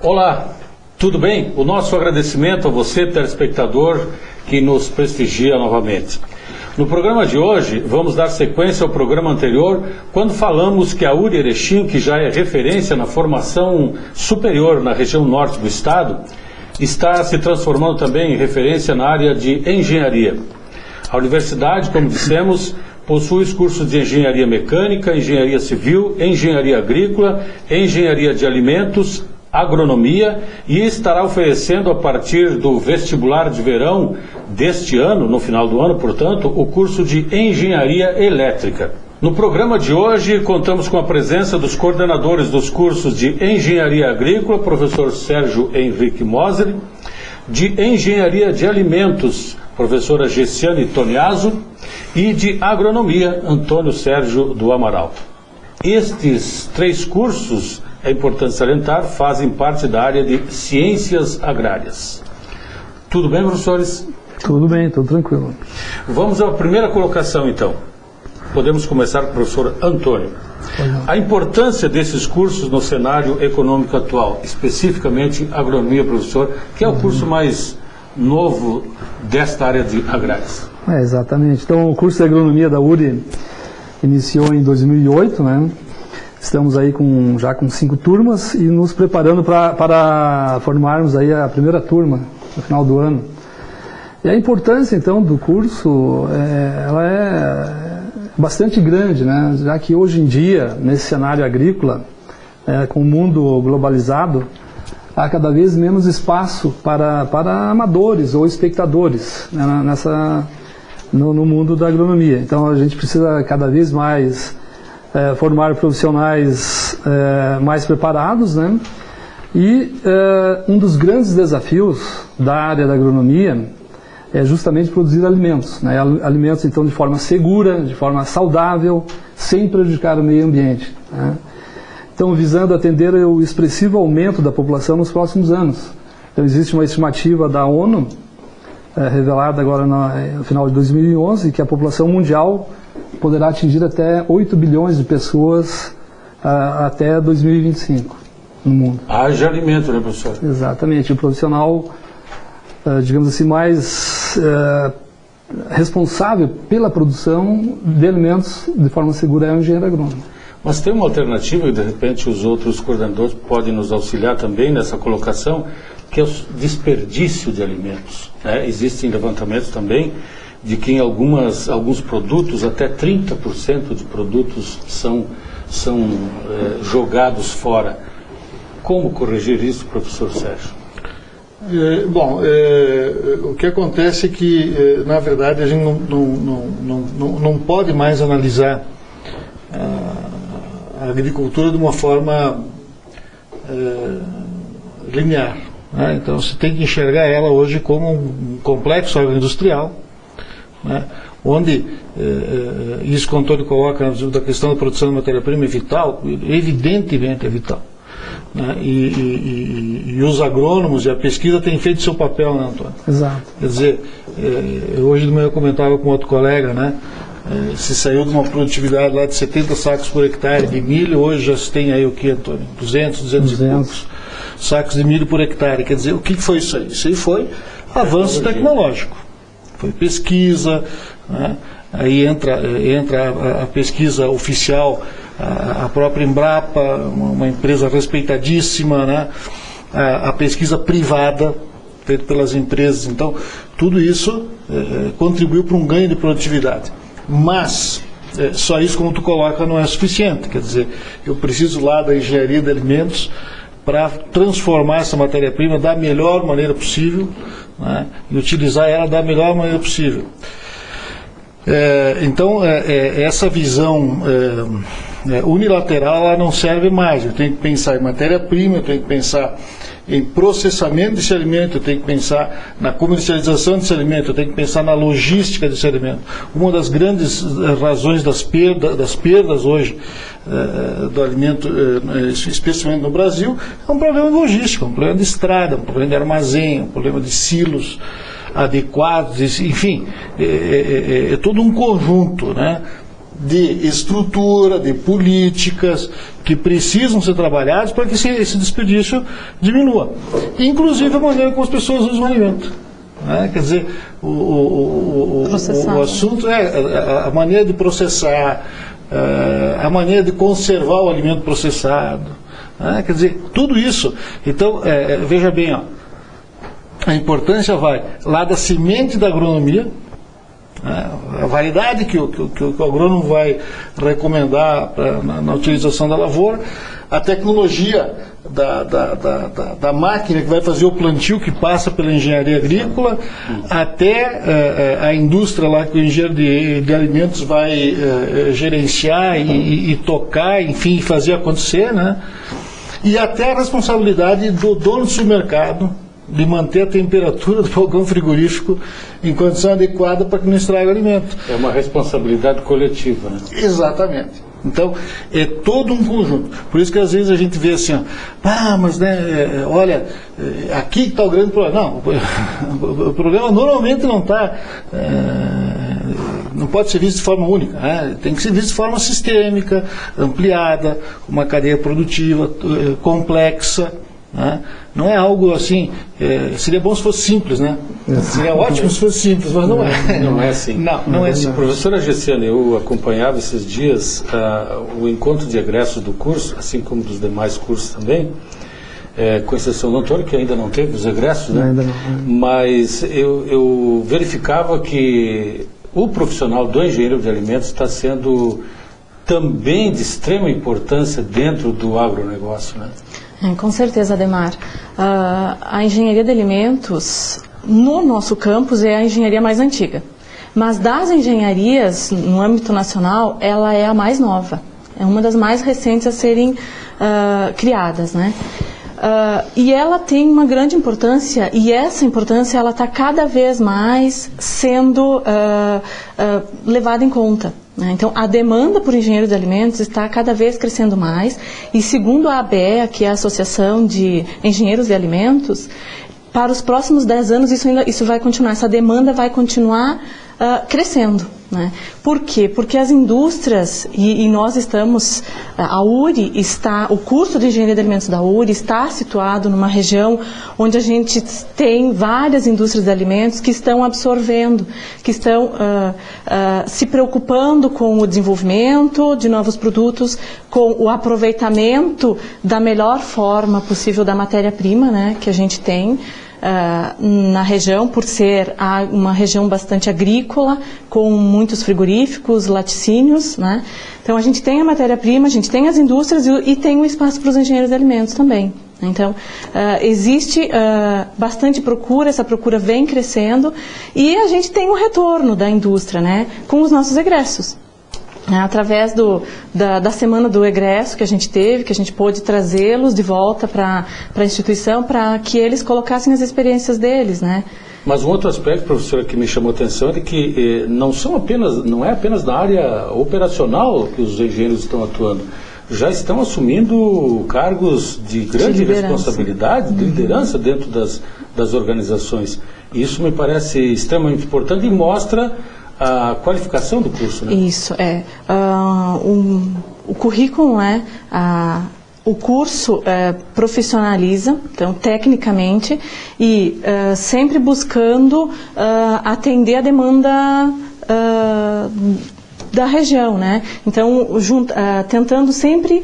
Olá, tudo bem? O nosso agradecimento a você, telespectador, que nos prestigia novamente. No programa de hoje, vamos dar sequência ao programa anterior, quando falamos que a URI Erechim, que já é referência na formação superior na região norte do estado, está se transformando também em referência na área de engenharia. A universidade, como dissemos, possui os cursos de engenharia mecânica, engenharia civil, engenharia agrícola, engenharia de alimentos, agronomia, e estará oferecendo a partir do vestibular de verão deste ano, no final do ano, portanto, o curso de engenharia elétrica. No programa de hoje, contamos com a presença dos coordenadores dos cursos de engenharia agrícola, professor Sérgio Henrique Moser, de engenharia de alimentos, professora Gessiane Toniaso, e de agronomia, Antônio Sérgio do Amaral. Estes três cursos, é importante salientar, fazem parte da área de ciências agrárias. Tudo bem, professores? Tudo bem, tudo tranquilo. Vamos à primeira colocação, então. Podemos começar com o professor Antônio. A importância desses cursos no cenário econômico atual, especificamente agronomia, professor, que é o curso mais novo desta área de agrárias. Exatamente. Então, o curso de agronomia da URI iniciou em 2008, né? Estamos aí já com 5 turmas e nos preparando para formarmos aí a primeira turma no final do ano. E a importância, então, do curso, ela é bastante grande, né? Já que hoje em dia, nesse cenário agrícola, com o mundo globalizado, há cada vez menos espaço para amadores ou espectadores, né, no mundo da agronomia. Então a gente precisa cada vez mais formar profissionais mais preparados, né? E um dos grandes desafios da área da agronomia é justamente produzir alimentos, né? Alimentos então de forma segura, de forma saudável, sem prejudicar o meio ambiente, né? Então, visando atender o expressivo aumento da população nos próximos anos. Então, existe uma estimativa da ONU, revelada agora no final de 2011, que a população mundial poderá atingir até 8 bilhões de pessoas até 2025 no mundo. Haja alimento, né, professor? Exatamente. O profissional, digamos assim, mais responsável pela produção de alimentos de forma segura é o engenheiro agrônomo. Mas tem uma alternativa, e de repente os outros coordenadores podem nos auxiliar também nessa colocação, que é o desperdício de alimentos, né? Existem levantamentos também de que em alguns produtos, até 30% de produtos são jogados fora. Como corrigir isso, professor Sérgio? O que acontece é que, na verdade, a gente não pode mais analisar a agricultura de uma forma linear, né? Então você tem que enxergar ela hoje como um complexo agroindustrial, né? Onde isso que o Antônio coloca da questão da produção de matéria-prima é vital, evidentemente é vital, né? E os agrônomos e a pesquisa têm feito seu papel, né, Antônio? Exato. Quer dizer, hoje de manhã eu comentava com outro colega, né? Se saiu de uma produtividade lá de 70 sacos por hectare de milho, hoje já se tem aí o que, Antônio? 200 e poucos sacos de milho por hectare. Quer dizer, o que foi isso aí? Isso aí foi avanço tecnológico, foi pesquisa, né? Aí entra a pesquisa oficial, a própria Embrapa, uma empresa respeitadíssima, né? A pesquisa privada, feita pelas empresas. Então, tudo isso contribuiu para um ganho de produtividade. Mas só isso, como tu coloca, não é suficiente. Quer dizer, eu preciso lá da engenharia de alimentos para transformar essa matéria-prima da melhor maneira possível, né, e utilizar ela da melhor maneira possível. Então, essa visão unilateral ela não serve mais. Eu tenho que pensar em matéria-prima, eu tenho que pensar em processamento desse alimento, eu tenho que pensar na comercialização desse alimento, eu tenho que pensar na logística desse alimento. Uma das grandes razões das perdas hoje do alimento, especialmente no Brasil, é um problema logístico, um problema de estrada, um problema de armazém, um problema de silos adequados, enfim, é todo um conjunto, né? de estrutura, de políticas que precisam ser trabalhadas para que esse desperdício diminua. Inclusive a maneira como as pessoas usam o alimento. Quer dizer, o assunto é a maneira de processar, a maneira de conservar o alimento processado. Quer dizer, tudo isso. Então, veja bem, ó, a importância vai lá da semente da agronomia, a variedade que o agrônomo vai recomendar na utilização da lavoura, a tecnologia da máquina que vai fazer o plantio, que passa pela engenharia agrícola, até a indústria lá que o engenheiro de alimentos vai gerenciar e tocar, enfim, fazer acontecer, né? E até a responsabilidade do dono do supermercado de manter a temperatura do balcão frigorífico em condição adequada para que não estrague o alimento. É uma responsabilidade coletiva, né? Exatamente. Então, é todo um conjunto. Por isso que às vezes a gente vê assim, mas né, olha, aqui está o grande problema. Não, o problema normalmente não está... não pode ser visto de forma única, tem que ser visto de forma sistêmica, ampliada, uma cadeia produtiva complexa. Não é algo assim, seria bom se fosse simples, né? Seria ótimo se fosse simples, mas não é. Não é assim. Não é assim. Professora Gessiane, eu acompanhava esses dias o encontro de egressos do curso, assim como dos demais cursos também, com exceção do Antônio, que ainda não teve os egressos, né? Ainda não. Mas eu verificava que o profissional do engenheiro de alimentos está sendo também de extrema importância dentro do agronegócio, né? Com certeza, Ademar. A engenharia de alimentos, no nosso campus, é a engenharia mais antiga. Mas das engenharias, no âmbito nacional, ela é a mais nova. É uma das mais recentes a serem criadas, né? E ela tem uma grande importância, e essa importância ela está cada vez mais sendo levada em conta. Então, a demanda por engenheiros de alimentos está cada vez crescendo mais, e segundo a ABEA, que é a Associação de Engenheiros de Alimentos, para os próximos 10 anos isso vai continuar, essa demanda vai continuar crescendo. Né? Por quê? Porque as indústrias, e nós estamos, a URI está, o curso de Engenharia de Alimentos da URI está situado numa região onde a gente tem várias indústrias de alimentos que estão absorvendo, que estão se preocupando com o desenvolvimento de novos produtos, com o aproveitamento da melhor forma possível da matéria-prima, né, que a gente tem na região, por ser uma região bastante agrícola, com muitos frigoríficos, laticínios, né? Então a gente tem a matéria-prima, a gente tem as indústrias e tem o espaço para os engenheiros de alimentos também. Então existe bastante procura, essa procura vem crescendo e a gente tem o retorno da indústria, né, com os nossos egressos. Através da semana do egresso que a gente teve, que a gente pôde trazê-los de volta para a instituição, para que eles colocassem as experiências deles, né? Mas um outro aspecto, professora, que me chamou a atenção é que não é apenas na área operacional que os engenheiros estão atuando, já estão assumindo cargos de grande responsabilidade, de liderança dentro das organizações. E isso me parece extremamente importante e mostra a qualificação do curso, né? Isso, o currículo, né, o curso profissionaliza, então, tecnicamente, e sempre buscando atender a demanda da região, né? Então, tentando sempre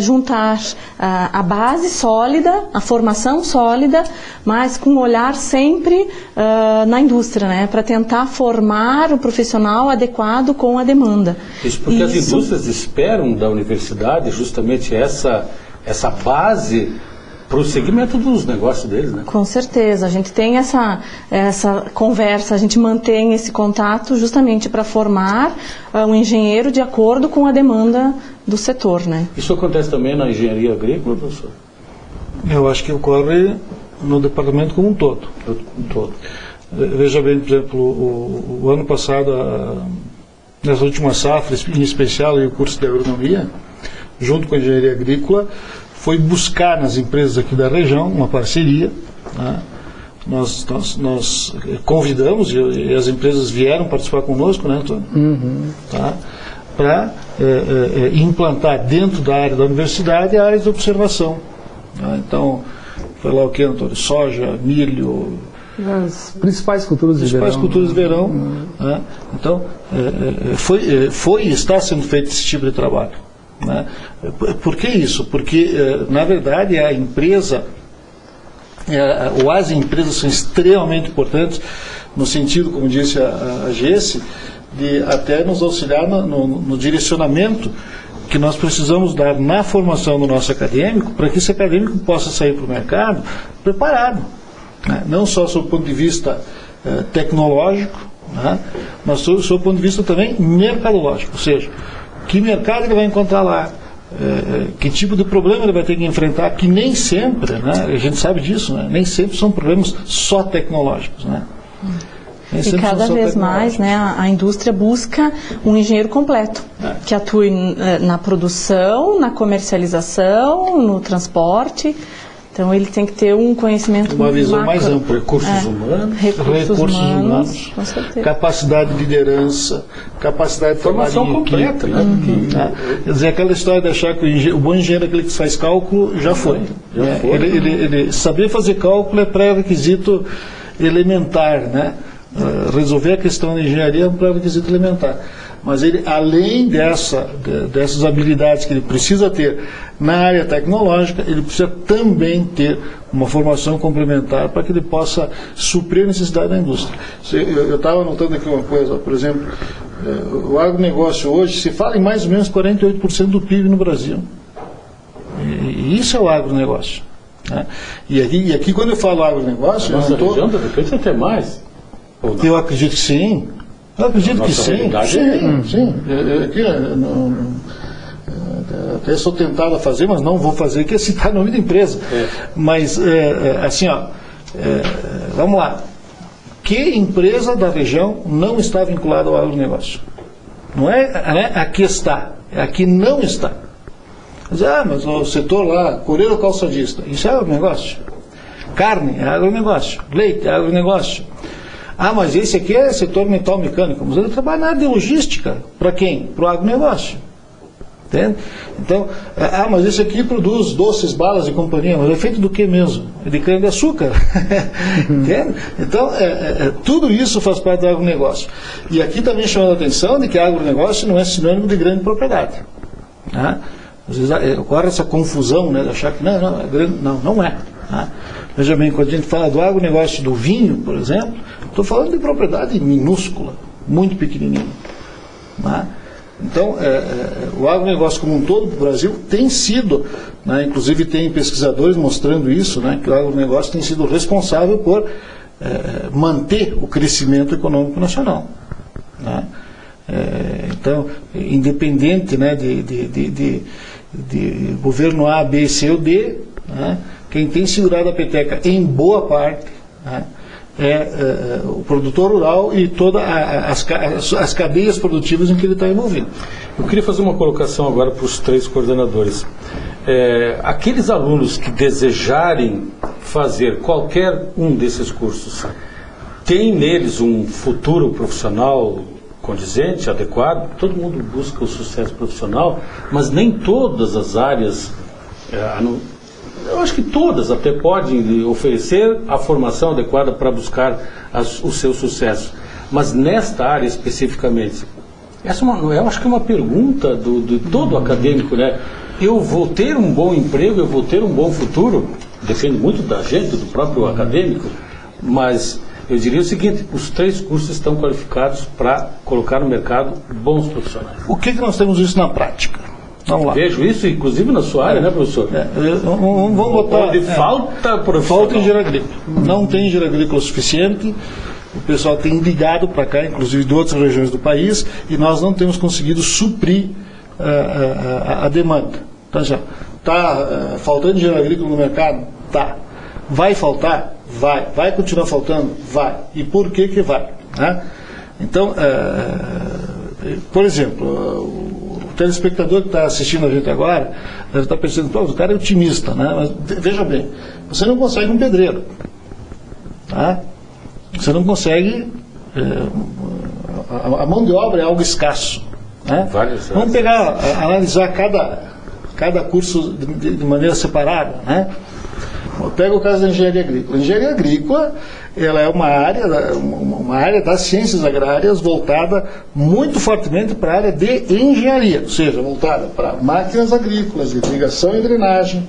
juntar a base sólida, a formação sólida, mas com um olhar sempre na indústria, né? Para tentar formar o profissional adequado com a demanda. Isso porque as indústrias esperam da universidade justamente essa base para o segmento dos negócios deles, né? Com certeza, a gente tem essa conversa, a gente mantém esse contato justamente para formar um engenheiro de acordo com a demanda do setor, né? Isso acontece também na engenharia agrícola, professor? Eu acho que ocorre no departamento como um todo. Veja bem, por exemplo, o ano passado, nessa última safra, em especial o curso de agronomia, junto com a engenharia agrícola, foi buscar nas empresas aqui da região uma parceria, né? Nós convidamos e as empresas vieram participar conosco, né, Antônio? Uhum. Tá? para implantar dentro da área da universidade áreas de observação. Né? Então, foi lá o que, Antônio? Soja, milho... As principais culturas de verão. Culturas de verão. Né? Então, foi e está sendo feito esse tipo de trabalho. Né? Por que isso? Porque, na verdade, a empresa, ou as empresas são extremamente importantes, no sentido, como disse a Gesse, de até nos auxiliar no direcionamento que nós precisamos dar na formação do nosso acadêmico, para que esse acadêmico possa sair para o mercado preparado. Não só sob o ponto de vista tecnológico, né, mas sob o ponto de vista também mercadológico, ou seja, que mercado ele vai encontrar lá, que tipo de problema ele vai ter que enfrentar, que nem sempre, né, a gente sabe disso, né, nem sempre são problemas só tecnológicos. Né. E cada vez mais, né, a indústria busca um engenheiro completo, que atue na produção, na comercialização, no transporte. Então ele tem que ter um conhecimento uma visão macro. mais ampla. Recursos humanos. Recursos humanos, com certeza. Capacidade de liderança, capacidade de formação completa, né? Quer dizer, aquela história de achar que o bom engenheiro é aquele que faz cálculo, já foi. Ele saber fazer cálculo é pré-requisito elementar, né? Resolver a questão da engenharia é um pré-requisito elementar. Mas ele, além dessas habilidades que ele precisa ter na área tecnológica, ele precisa também ter uma formação complementar para que ele possa suprir a necessidade da indústria. Eu estava anotando aqui uma coisa, por exemplo, o agronegócio hoje se fala em mais ou menos 48% do PIB no Brasil. E isso é o agronegócio. Né? E aqui quando eu falo agronegócio... Nossa região, de repente, até mais. Eu acredito que sim. Eu acredito que sim. Sim. Aqui, até sou tentado a fazer, mas não vou fazer, que é citar o nome da empresa. Mas, assim, vamos lá. Que empresa da região não está vinculada ao agronegócio? Não é aqui está, é aqui não está. Mas o setor lá, coreiro calçadista, isso é agronegócio. Carne é agronegócio. Leite é agronegócio. Mas esse aqui é setor metal mecânico. Mas ele trabalha na área de logística. Para quem? Para o agronegócio. Entende? Então, mas esse aqui produz doces, balas e companhia. Mas é feito do que mesmo? É de cana-de-açúcar. Entende? Então, tudo isso faz parte do agronegócio. E aqui também chamando a atenção de que agronegócio não é sinônimo de grande propriedade. Tá? Às vezes ocorre essa confusão, né, de achar que não é. Tá? Veja bem, quando a gente fala do agronegócio do vinho, por exemplo, estou falando de propriedade minúscula, muito pequenininha. Tá? Então, o agronegócio como um todo do Brasil tem sido, né, inclusive tem pesquisadores mostrando isso, né, que o agronegócio tem sido responsável por manter o crescimento econômico nacional. Né? Então, independente, né, de governo A, B, C ou D, né, quem tem segurado a peteca em boa parte, né, é o produtor rural e todas as cadeias produtivas em que ele está envolvido. Eu queria fazer uma colocação agora para os três coordenadores. Aqueles alunos que desejarem fazer qualquer um desses cursos, tem neles um futuro profissional condizente, adequado? Todo mundo busca o sucesso profissional, mas nem todas as áreas... Eu acho que todas até podem oferecer a formação adequada para buscar o seu sucesso. Mas nesta área especificamente, eu acho que é uma pergunta de todo acadêmico, né? Eu vou ter um bom emprego, eu vou ter um bom futuro? Depende muito da gente, do próprio acadêmico, mas eu diria o seguinte: os três cursos estão qualificados para colocar no mercado bons profissionais. O que nós temos isso na prática? Vamos lá. Vejo isso, inclusive, na sua área, né, professor? Vamos botar... Onde falta profissional. Falta engenheiro agrícola. Não tem engenheiro agrícola suficiente. O pessoal tem ligado para cá, inclusive de outras regiões do país, e nós não temos conseguido suprir a demanda. Então, já está faltando engenheiro agrícola no mercado? Tá. Vai faltar? Vai. Vai continuar faltando? Vai. E por que vai? Né? Então, por exemplo... O telespectador que está assistindo a gente agora deve estar pensando, o cara é otimista, né? Mas veja bem, você não consegue um pedreiro. Tá? Você não consegue... a mão de obra é algo escasso. Né? Vamos analisar cada curso de maneira separada. Né? Pega o caso da engenharia agrícola. A engenharia agrícola, ela é uma área das ciências agrárias voltada muito fortemente para a área de engenharia, ou seja, voltada para máquinas agrícolas, irrigação e drenagem,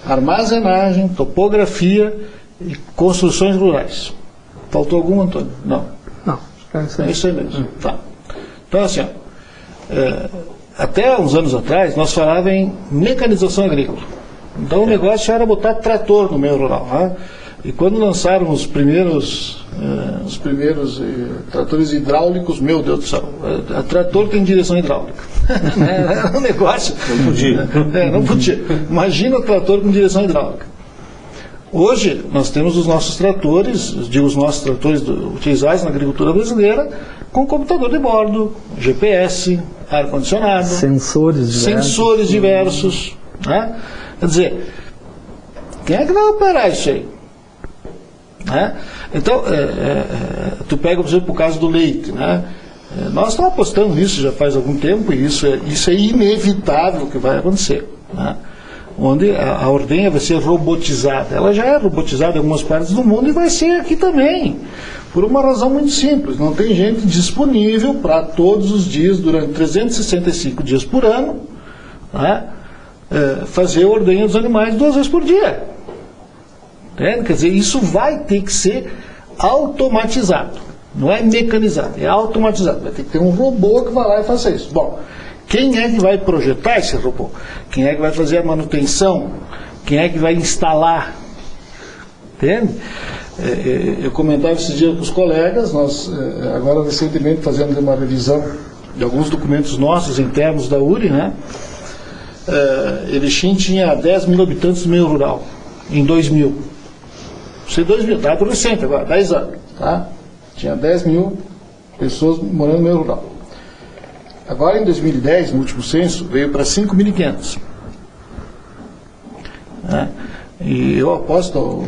armazenagem, topografia e construções rurais. Faltou algum, Antônio? Não. Não. É isso aí mesmo. Tá. Então, assim, até uns anos atrás, nós falávamos em mecanização agrícola. Então, o negócio era botar trator no meio rural. Né? E quando lançaram os primeiros tratores hidráulicos, meu Deus do céu, trator tem direção hidráulica. Era um negócio. Não podia. Não podia. Imagina o trator com direção hidráulica. Hoje, nós temos os nossos tratores, os nossos tratores utilizados na agricultura brasileira, com computador de bordo, GPS, ar-condicionado, sensores diversos. Né? Quer dizer, quem é que vai operar isso aí? Né? Então, tu pega, por exemplo, o caso do leite. Né? Nós estamos apostando nisso já faz algum tempo e isso é inevitável que vai acontecer. Né? Onde a ordenha vai ser robotizada. Ela já é robotizada em algumas partes do mundo e vai ser aqui também. Por uma razão muito simples. Não tem gente disponível para todos os dias, durante 365 dias por ano, né? Fazer a ordenha dos animais 2 vezes por dia. Quer dizer, isso vai ter que ser automatizado. Não é mecanizado, é automatizado. Vai ter que ter um robô que vai lá e faça isso. Bom, quem é que vai projetar esse robô? Quem é que vai fazer a manutenção? Quem é que vai instalar? Entende? Eu comentava esses dias com os colegas, nós agora recentemente fazendo uma revisão de alguns documentos nossos internos da URI, né? Erechim tinha 10 mil habitantes no meio rural, em 2000. Você 2000, está adolescente agora, 10 anos. Tá? Tinha 10 mil pessoas morando no meio rural. Agora, em 2010, no último censo, veio para 5.500. Né? E eu aposto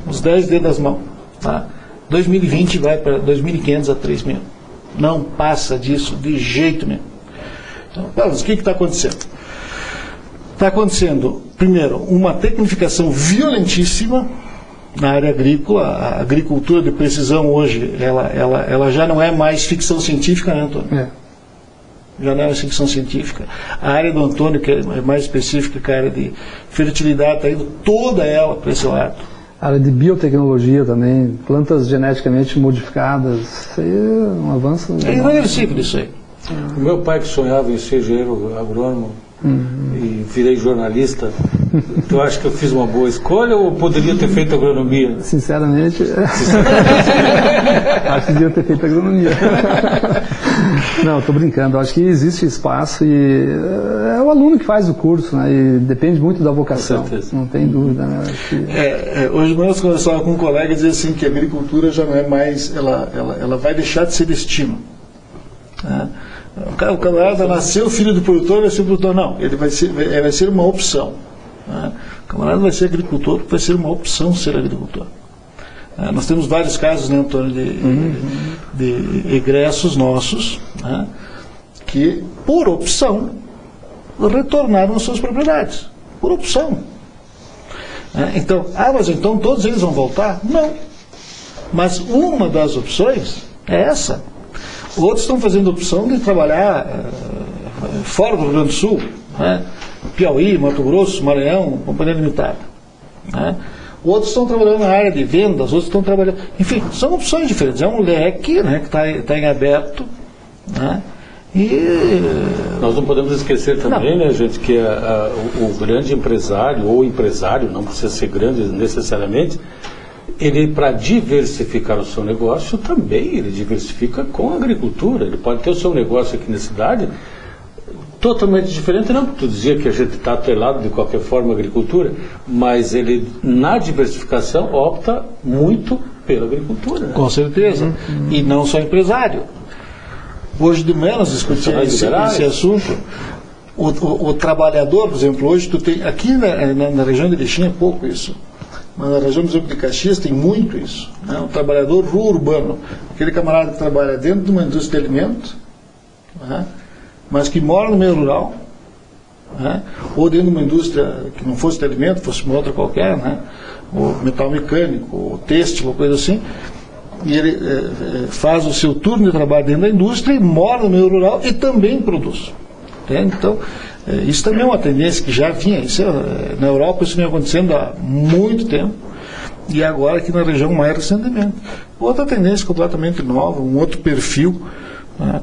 os 10 dedos das mãos. Tá? 2020 vai para 2.500 a 3.000. Não passa disso de jeito nenhum. Então, mas o que está acontecendo? Está acontecendo, primeiro, uma tecnificação violentíssima na área agrícola. A agricultura de precisão hoje, ela já não é mais ficção científica, né, Antônio? Já não é mais ficção científica. A área do Antônio, que é mais específica, que é a área de fertilidade, está indo toda ela para esse lado. A área de biotecnologia também, plantas geneticamente modificadas, isso aí é um avanço. É irreversível isso aí. O meu pai, que sonhava em ser engenheiro agrônomo, e virei jornalista, tu acha que eu fiz uma boa escolha ou poderia ter feito agronomia? Sinceramente, acho que devia ter feito agronomia. Não, estou brincando, acho que existe espaço e é o aluno que faz o curso, né, e depende muito da vocação, não tem dúvida. Né, hoje nós conversávamos com um colega e dizia assim que a agricultura já não é mais, ela vai deixar de ser destino. Né? O camarada nasceu filho do produtor, vai ser produtor. Não, ele vai ser uma opção. Né? O camarada vai ser agricultor, vai ser uma opção ser agricultor. Nós temos vários casos, né, Antônio, de egressos nossos, né, que, por opção, retornaram às suas propriedades. Por opção. Então, mas então todos eles vão voltar? Não. Mas uma das opções é essa. Outros estão fazendo a opção de trabalhar fora do Rio Grande do Sul, né? Piauí, Mato Grosso, Maranhão, companhia limitada. Né? Outros estão trabalhando na área de vendas, outros estão trabalhando... Enfim, são opções diferentes. É um leque, né, que está em aberto. Né? Nós não podemos esquecer também, né, gente, que o grande empresário, ou empresário, não precisa ser grande necessariamente, ele, para diversificar o seu negócio, também ele diversifica com a agricultura. Ele pode ter o seu negócio aqui na cidade totalmente diferente, não, porque tu dizia que a gente está atrelado de qualquer forma à agricultura, mas ele, na diversificação, opta muito pela agricultura. Né? Com certeza. E não só empresário. Hoje de manhã nós discutimos esse assunto. O trabalhador, por exemplo, hoje tu tem, aqui na região de Erechim é pouco isso. Mas na região, por exemplo, de Caxias tem muito isso. Né? O trabalhador urbano, aquele camarada que trabalha dentro de uma indústria de alimento, né? mas que mora no meio rural, né? Ou dentro de uma indústria que não fosse de alimento, fosse uma outra qualquer, né? Ou metal mecânico, ou têxtil, ou coisa assim, e ele faz o seu turno de trabalho dentro da indústria e mora no meio rural e também produz. Entende? Então, isso também é uma tendência que já vinha, na Europa isso vem acontecendo há muito tempo, e agora aqui na região mais recentemente. Outra tendência completamente nova, um outro perfil, né?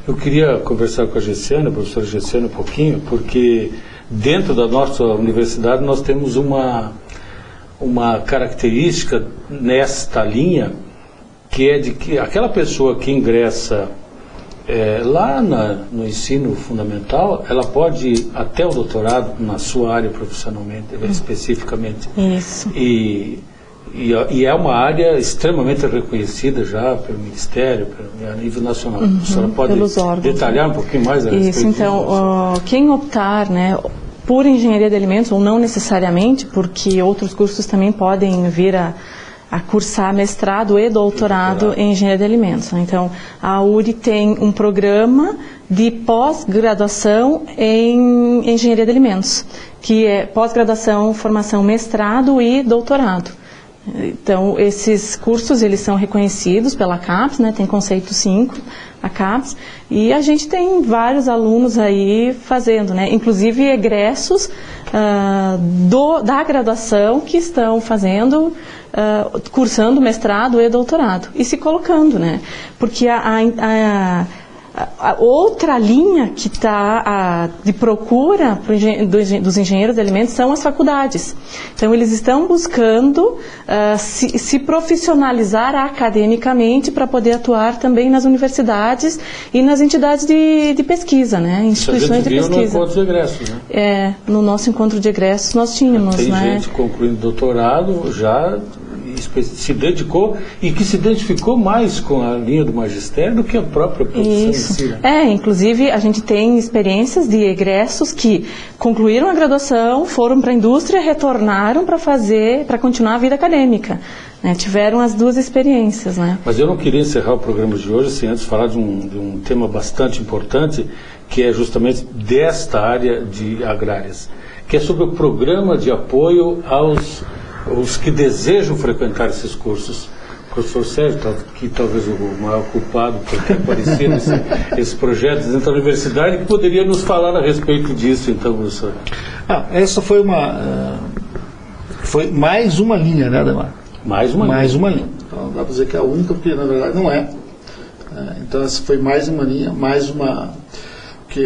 Eu queria conversar com a Gessiane, a professora Gessiane, um pouquinho, porque dentro da nossa universidade nós temos uma característica nesta linha, que é de que aquela pessoa que ingressa lá no ensino fundamental, ela pode ir até o doutorado na sua área profissionalmente, especificamente. Isso. E é uma área extremamente reconhecida já pelo Ministério, a nível nacional. A senhora pode detalhar um pouquinho mais a respeito disso? Isso, então, quem optar, né, por engenharia de alimentos, ou não necessariamente, porque outros cursos também podem vir a cursar mestrado e doutorado em engenharia de alimentos, né? Então, a URI tem um programa de pós-graduação em engenharia de alimentos, que é pós-graduação, formação, mestrado e doutorado. Então, esses cursos, eles são reconhecidos pela CAPES, né? Tem conceito 5, a CAPES, e a gente tem vários alunos aí fazendo, né? Inclusive egressos da graduação que estão fazendo, cursando mestrado e doutorado, e se colocando, né? Porque a outra linha que está de procura dos engenheiros de alimentos são as faculdades. Então, eles estão buscando se profissionalizar academicamente para poder atuar também nas universidades e nas entidades de pesquisa, né? Instituições de pesquisa. No encontro de egressos, né? No nosso encontro de egressos nós tínhamos, Tem né? gente concluindo doutorado já se dedicou e que se identificou mais com a linha do magistério do que a própria profissão em si, né? Inclusive a gente tem experiências de egressos que concluíram a graduação, foram para a indústria, retornaram para continuar a vida acadêmica, né? Tiveram as duas experiências, né? Mas eu não queria encerrar o programa de hoje sem antes falar de um tema bastante importante, que é justamente desta área de agrárias, que é sobre o programa de apoio aos que desejam frequentar esses cursos. O professor Sérgio, que talvez o maior culpado por ter aparecido esse projeto dentro da universidade, que poderia nos falar a respeito disso, então, professor. Essa foi mais uma linha, né, Ademar? Mais uma linha. Então, dá para dizer que é a única, porque na verdade não é. Então, essa foi mais uma linha,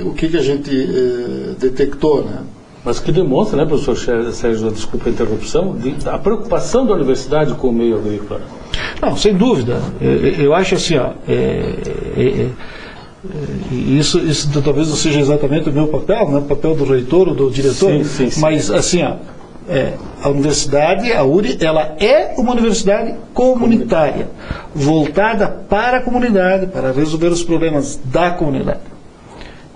o que a gente detectou, né? Mas que demonstra, né, professor Sérgio, desculpa a interrupção, a preocupação da universidade com o meio agrícola. Não, sem dúvida. Eu acho assim, isso talvez não seja exatamente o meu papel, né, o papel do reitor ou do diretor, sim. Mas assim, a universidade, a URI, ela é uma universidade comunitária, voltada para a comunidade, para resolver os problemas da comunidade.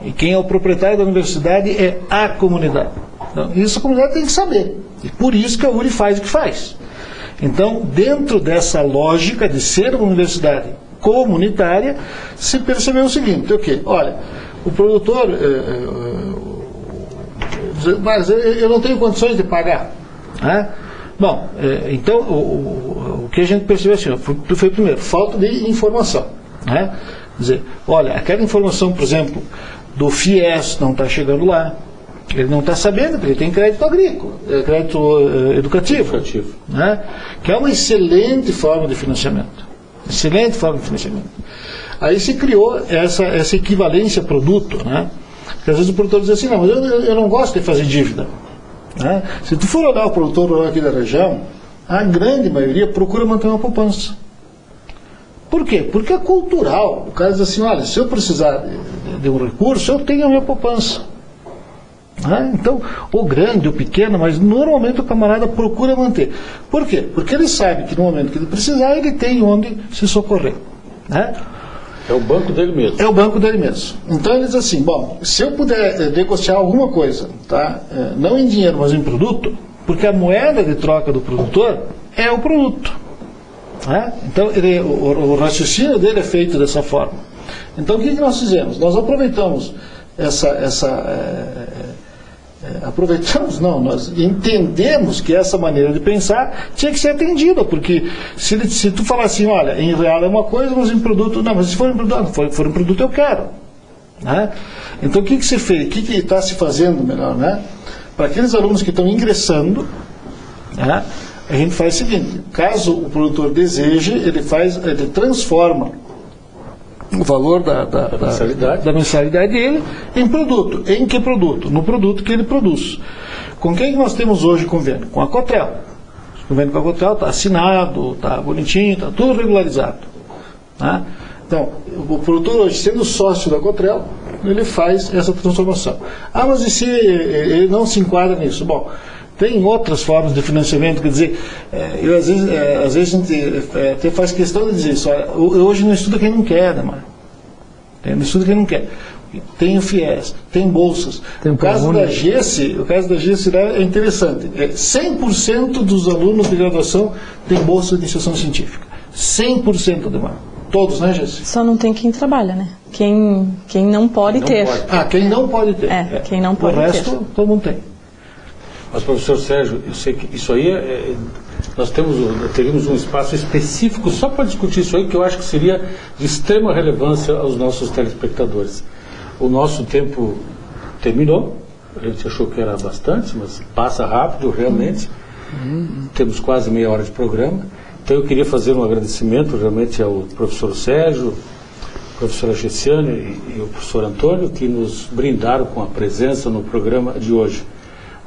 E quem é o proprietário da universidade é a comunidade. Então, isso a comunidade tem que saber. E por isso que a URI faz o que faz. Então, dentro dessa lógica de ser uma universidade comunitária, se percebeu o seguinte, olha, o produtor, mas eu não tenho condições de pagar. Né? Bom, então, o que a gente percebeu assim, foi primeiro, falta de informação. Né? Quer dizer, olha, aquela informação, por exemplo, do FIES não está chegando lá. Ele não está sabendo, porque ele tem crédito agrícola, crédito educativo. Né? Que é uma excelente forma de financiamento. Excelente forma de financiamento. Aí se criou essa equivalência produto, né? Porque às vezes o produtor diz assim, não, mas eu não gosto de fazer dívida. Né? Se tu for olhar o produtor rural aqui da região, a grande maioria procura manter uma poupança. Por quê? Porque é cultural. O cara diz assim, olha, se eu precisar de um recurso, eu tenho a minha poupança. Então, o grande, o pequeno, mas normalmente o camarada procura manter. Por quê? Porque ele sabe que no momento que ele precisar, ele tem onde se socorrer. Né? É o banco dele mesmo. É o banco dele mesmo. Então ele diz assim, bom, se eu puder negociar alguma coisa, tá? Não em dinheiro, mas em produto, porque a moeda de troca do produtor é o produto. Então o raciocínio dele é feito dessa forma. Então o que nós fizemos? Nós aproveitamos aproveitamos, não, nós entendemos que essa maneira de pensar tinha que ser atendida, porque se tu falar assim, olha, em real é uma coisa, mas em produto, não, mas se for em produto eu quero. Né? Então o que se fez, o que está se fazendo melhor, né? Para aqueles alunos que estão ingressando, né, a gente faz o seguinte, caso o produtor deseje, ele transforma o valor da mensalidade dele em produto. Em que produto? No produto que ele produz. Com quem que nós temos hoje convênio? Com a Cotrel. O convênio com a Cotrel está assinado, está bonitinho, está tudo regularizado. Né? Então, o produtor hoje, sendo sócio da Cotrel, ele faz essa transformação. Ah, mas e se ele não se enquadra nisso? Bom, tem outras formas de financiamento, quer dizer, às vezes a gente até faz questão de dizer isso. Hoje não estuda quem não quer, né, mano? Não estuda quem não quer. Tem o FIES, tem bolsas. O caso da GESE é interessante. 100% dos alunos de graduação têm bolsa de iniciação científica. 100%, Ademar. Todos, né, Gêssi? Só não tem quem trabalha, né? Quem não pode ter. Quem não pode ter. Quem não pode ter. O resto, todo mundo tem. Mas, professor Sérgio, eu sei que isso aí, nós teríamos um espaço específico só para discutir isso aí, que eu acho que seria de extrema relevância aos nossos telespectadores. O nosso tempo terminou, a gente achou que era bastante, mas passa rápido, realmente. Temos quase meia hora de programa. Então eu queria fazer um agradecimento realmente ao professor Sérgio, professora Gessiane e o professor Antônio, que nos brindaram com a presença no programa de hoje.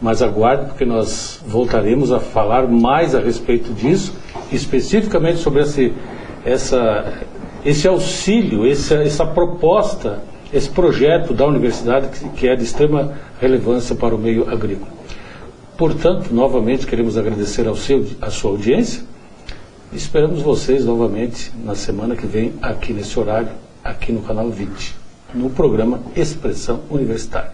Mas aguarde, porque nós voltaremos a falar mais a respeito disso, especificamente sobre esse auxílio, essa proposta, esse projeto da universidade que é de extrema relevância para o meio agrícola. Portanto, novamente queremos agradecer a sua audiência. Esperamos vocês novamente na semana que vem, aqui nesse horário, aqui no canal 20, no programa Expressão Universitária.